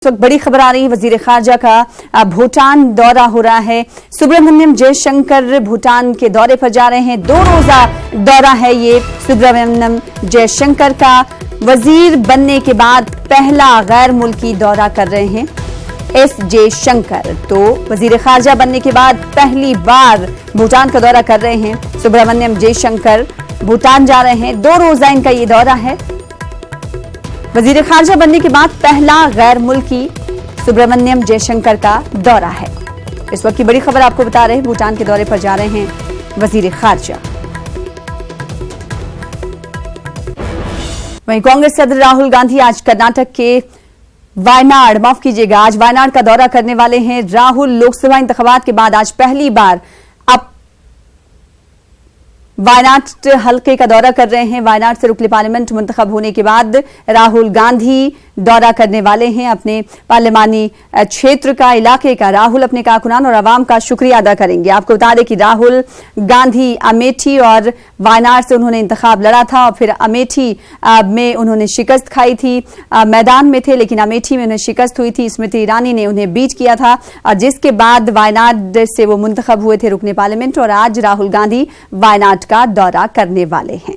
इस वक्त बड़ी खबर आ रही है। वजीर खारजा का भूटान दौरा हो रहा है। सुब्रमण्यम जयशंकर भूटान के दौरे पर जा रहे हैं। 2 रोजा दौरा है ये सुब्रमण्यम जयशंकर का। वजीर बनने के बाद पहला गैर मुल्की दौरा कर रहे हैं एस जयशंकर। तो वजीर खारजा बनने के बाद पहली बार भूटान का दौरा कर रहे हैं सुब्रमण्यम जयशंकर। भूटान जा रहे हैं। 2 रोजा इनका ये दौरा है। वजीर खारजा बनने के बाद पहला गैर मुल्की सुब्रमण्यम जयशंकर का दौरा है। इस वक्त की बड़ी खबर आपको बता रहे हैं। भूटान के दौरे पर जा रहे हैं वजीर खारजा। वहीं कांग्रेस सदर राहुल गांधी आज कर्नाटक के वायनाड, माफ कीजिएगा, आज वायनाड का दौरा करने वाले हैं राहुल। लोकसभा इंतखाबात के बाद आज पहली बार वायनाड हल्के का दौरा कर रहे हैं। वायनाड से रुकने पार्लियामेंट मुंतखब होने के बाद राहुल गांधी दौरा करने वाले हैं अपने पार्लिमानी क्षेत्र का, इलाके का। राहुल अपने कारकुनान और आवाम का शुक्रिया अदा करेंगे। आपको बता दें कि राहुल गांधी अमेठी और वायनाड से उन्होंने इंतखाब लड़ा था और फिर अमेठी में उन्होंने शिकस्त खाई थी। मैदान में थे लेकिन अमेठी में उन्हें शिकस्त हुई थी। स्मृति ईरानी ने उन्हें बीट किया था और जिसके बाद वायनाड से वो मुंतखब हुए थे रुकने पार्लियामेंट। और आज राहुल गांधी वायनाड का दौरा करने वाले हैं।